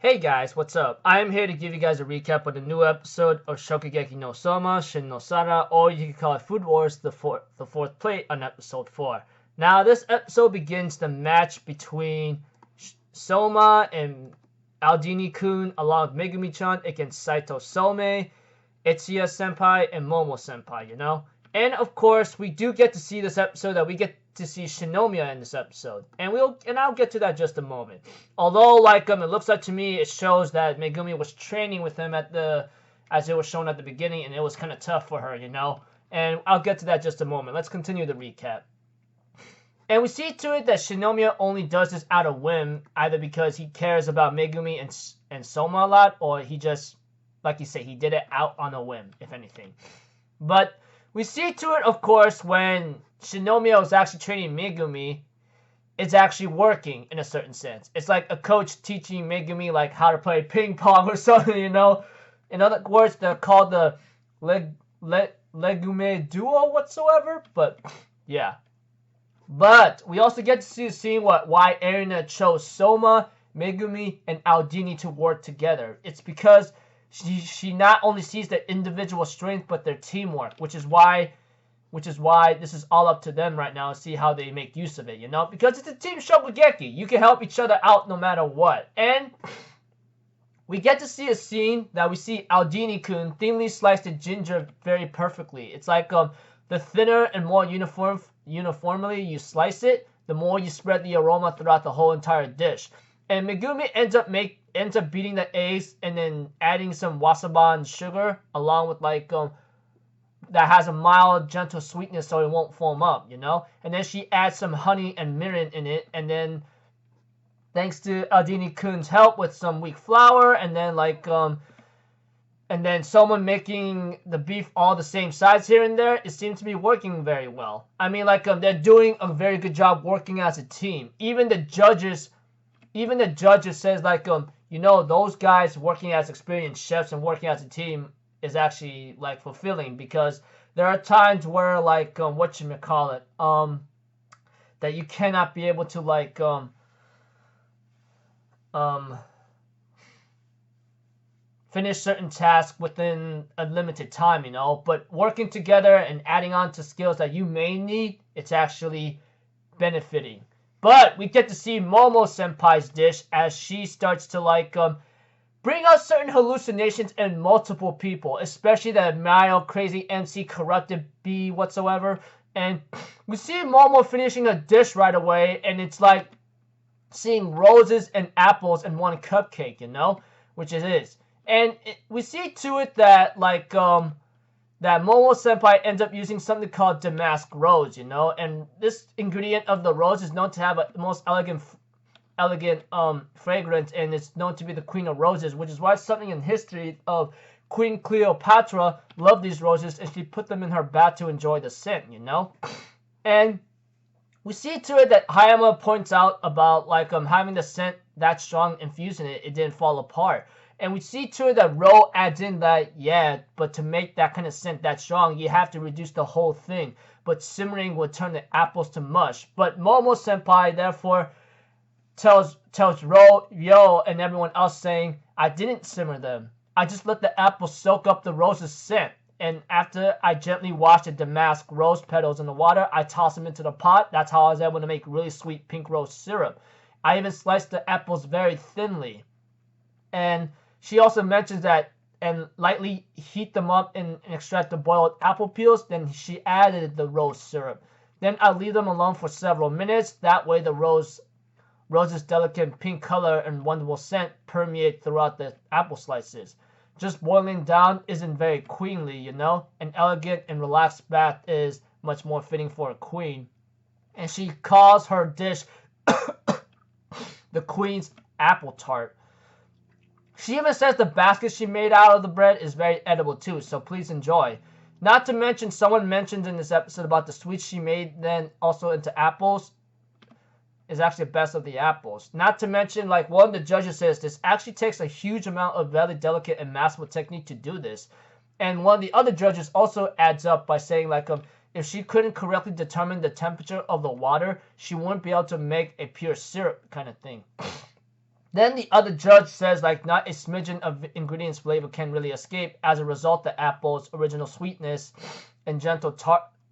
Hey guys, what's up? I am here to give you guys a recap of the new episode of Shokugeki no Soma, Shin no Sara, or you can call it Food Wars, the fourth plate on episode 4. Now, this episode begins the match between Soma and Aldini-kun along with Megumi-chan against Saito Some, Itsuya Senpai, and Momo Senpai, you know? And of course, we do get to see this episode that we get to see Shinomiya in this episode, and I'll get to that in just a moment. Although, it looks like to me it shows that Megumi was training with him as it was shown at the beginning, and it was kind of tough for her, you know. And I'll get to that in just a moment. Let's continue the recap. And we see to it that Shinomiya only does this out of whim, either because he cares about Megumi and Soma a lot, or he just, like you say, he did it out on a whim, if anything. But we see to it, of course, when Shinomiya was actually training Megumi, it's actually working in a certain sense. It's like a coach teaching Megumi like how to play ping pong or something, you know. In other words, they're called the Legume duo whatsoever. But yeah. But we also get to see the scene why Erina chose Soma, Megumi, and Aldini to work together. It's because she not only sees their individual strength but their teamwork, which is why this is all up to them right now to see how they make use of it, you know? Because it's a team Shokugeki. You can help each other out no matter what. And we get to see a scene that we see Aldini-kun thinly slice the ginger very perfectly. It's like the thinner and more uniformly you slice it, the more you spread the aroma throughout the whole entire dish. And Megumi ends up beating the eggs and then adding some wasabi sugar along with that has a mild, gentle sweetness so it won't foam up, you know? And then she adds some honey and mirin in it, and then thanks to Aldini-kun's help with some weak flour, and then someone making the beef all the same size here and there, it seems to be working very well. I mean, they're doing a very good job working as a team. Even the judges says you know, those guys working as experienced chefs and working as a team is actually fulfilling, because there are times where that you cannot be able to finish certain tasks within a limited time, you know. But working together and adding on to skills that you may need, it's actually benefiting. But we get to see Momo Senpai's dish as she starts to bring out certain hallucinations in multiple people, especially that mild, crazy MC corrupted bee whatsoever. And we see Momo finishing a dish right away, and it's like seeing roses and apples in one cupcake, you know, which it is. And we see to it that that Momo Senpai ends up using something called damask rose, you know, and this ingredient of the rose is known to have the most elegant fragrance, and it's known to be the queen of roses, which is why something in history of Queen Cleopatra loved these roses and she put them in her bath to enjoy the scent, you know. And we see to it that Hayama points out about having the scent that strong, infusing it didn't fall apart. And we see to it that Ro adds in that, yeah, but to make that kind of scent that strong, you have to reduce the whole thing. But simmering would turn the apples to mush. But Momo Senpai therefore tells Yo and everyone else, saying, I didn't simmer them. I just let the apples soak up the rose's scent. And after I gently wash the damask rose petals in the water, I toss them into the pot. That's how I was able to make really sweet pink rose syrup. I even sliced the apples very thinly. And she also mentions that and lightly heat them up and extract the boiled apple peels. Then she added the rose syrup. Then I leave them alone for several minutes. That way the rose's delicate pink color and wonderful scent permeate throughout the apple slices. Just boiling down isn't very queenly, you know. An elegant and relaxed bath is much more fitting for a queen. And she calls her dish the Queen's Apple Tart. She even says the basket she made out of the bread is very edible too, so please enjoy. Not to mention, someone mentioned in this episode about the sweets she made then also into apples is actually the best of the apples. Not to mention, one of the judges says this actually takes a huge amount of very delicate and masterful technique to do this. And one of the other judges also adds up by saying if she couldn't correctly determine the temperature of the water, she wouldn't be able to make a pure syrup kind of thing. Then the other judge says like not a smidgen of ingredients flavor can really escape. As a result, the apple's original sweetness and gentle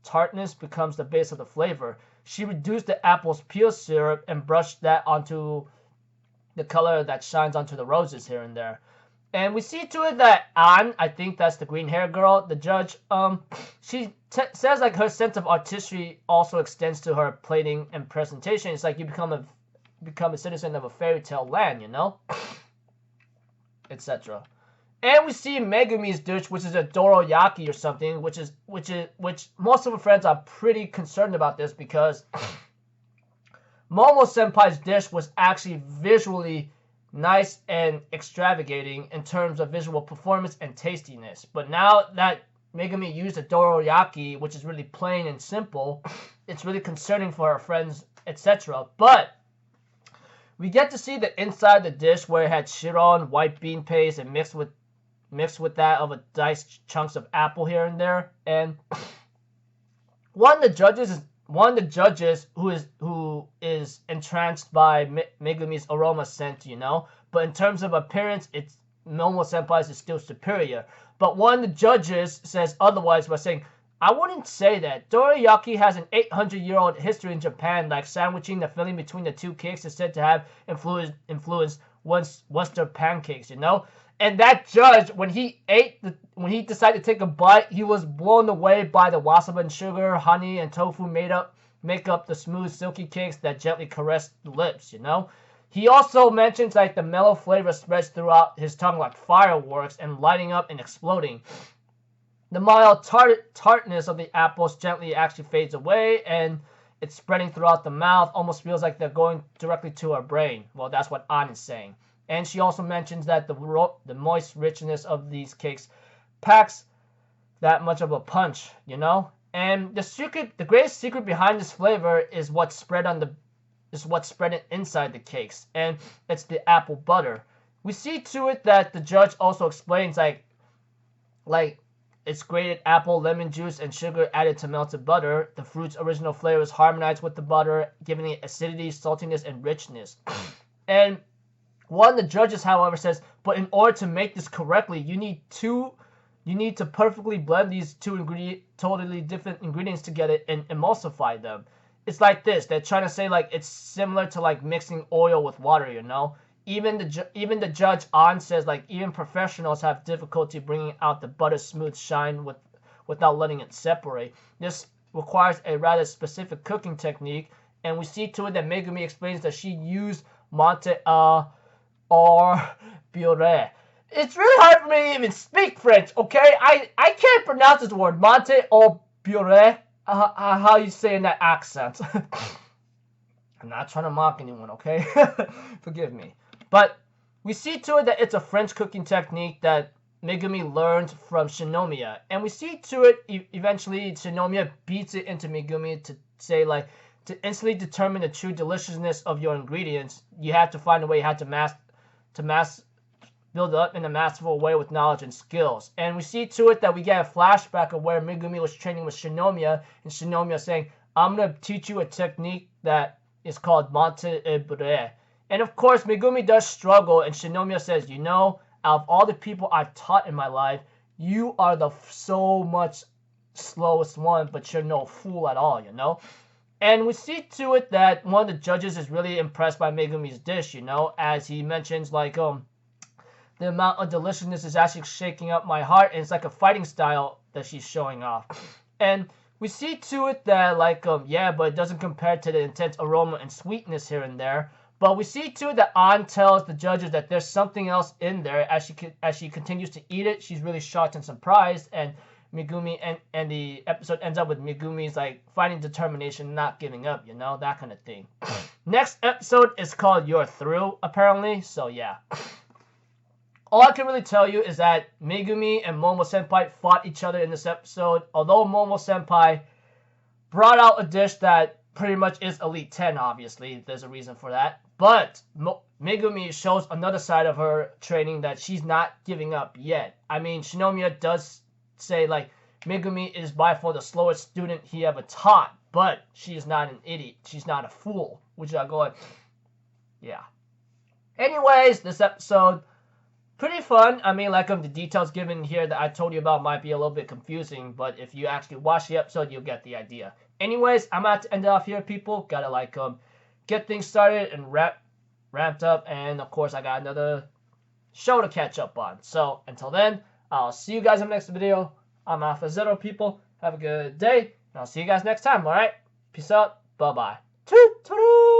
tartness becomes the base of the flavor. She reduced the apple's peel syrup and brushed that onto the color that shines onto the roses here and there. And we see to it that An, I think that's the green hair girl, the judge, she says like her sense of artistry also extends to her plating and presentation. It's like you become a citizen of a fairy tale land, you know, etc. And we see Megumi's dish, which is a doroyaki or something, which most of her friends are pretty concerned about this because Momo Senpai's dish was actually visually nice and extravagating in terms of visual performance and tastiness. But now that Megumi used a doroyaki, which is really plain and simple, it's really concerning for her friends, etc. But we get to see the inside of the dish where it had shiron, white bean paste, and mixed with that of a diced chunks of apple here and there. And one of the judges who is entranced by Megumi's aroma scent, you know. But in terms of appearance, it's Momo Senpai's is still superior. But one of the judges says otherwise by saying, I wouldn't say that. Dorayaki has an 800-year-old history in Japan, like sandwiching the filling between the two cakes is said to have influenced Western pancakes, you know? And that judge, when he decided to take a bite, he was blown away by the wasabi and sugar, honey, and tofu make up the smooth, silky cakes that gently caress the lips, you know? He also mentions like the mellow flavor spreads throughout his tongue like fireworks and lighting up and exploding. The mild tartness of the apples gently actually fades away, and it's spreading throughout the mouth. Almost feels like they're going directly to her brain. Well, that's what An is saying. And she also mentions that the moist richness of these cakes packs that much of a punch, you know. And the greatest secret behind this flavor is what's spread inside the cakes, and it's the apple butter. We see to it that the judge also explains like it's grated apple, lemon juice, and sugar added to melted butter. The fruit's original flavors harmonize with the butter, giving it acidity, saltiness, and richness. And one of the judges, however, says, but in order to make this correctly, you need to perfectly blend these two totally different ingredients together and emulsify them. It's like this. They're trying to say like it's similar to like mixing oil with water, you know? Even the judge An says like even professionals have difficulty bringing out the butter smooth shine without letting it separate. This requires a rather specific cooking technique, and we see to it that Megumi explains that she used Monte or puree. It's really hard for me to even speak French, okay? I can't pronounce this word, Monte or puree. How you say in that accent? I'm not trying to mock anyone, okay? Forgive me. But we see to it that it's a French cooking technique that Megumi learned from Shinomiya. And we see to it eventually Shinomiya beats it into Megumi to say like, to instantly determine the true deliciousness of your ingredients, you have to find a way how to build up in a masterful way with knowledge and skills. And we see to it that we get a flashback of where Megumi was training with Shinomiya, and Shinomiya saying, I'm going to teach you a technique that is called Monte et Puree. And of course, Megumi does struggle, and Shinomiya says, you know, out of all the people I've taught in my life, you are the so much slowest one, but you're no fool at all, you know? And we see to it that one of the judges is really impressed by Megumi's dish, you know, as he mentions, like, the amount of deliciousness is actually shaking up my heart, and it's like a fighting style that she's showing off. And we see to it that, like, yeah, but it doesn't compare to the intense aroma and sweetness here and there. But we see too that An tells the judges that there's something else in there. As she continues to eat it, she's really shocked and surprised. And Megumi and the episode ends up with Megumi's like finding determination, not giving up, you know, that kind of thing. Next episode is called You're Through, apparently. So yeah. All I can really tell you is that Megumi and Momo Senpai fought each other in this episode. Although Momo Senpai brought out a dish that pretty much is Elite 10, obviously. There's a reason for that. But Megumi shows another side of her training that she's not giving up yet. I mean, Shinomiya does say, like, Megumi is by far the slowest student he ever taught. But she is not an idiot. She's not a fool. Which I go like, yeah. Anyways, this episode, pretty fun. I mean, like the details given here that I told you about might be a little bit confusing, but if you actually watch the episode, you'll get the idea. Anyways, I'm about to end it off here, people. Gotta get things started and ramped up, and of course, I got another show to catch up on. So until then, I'll see you guys in the next video. I'm Alpha Zero, people. Have a good day, and I'll see you guys next time. All right, peace out. Bye bye. Toodaloo.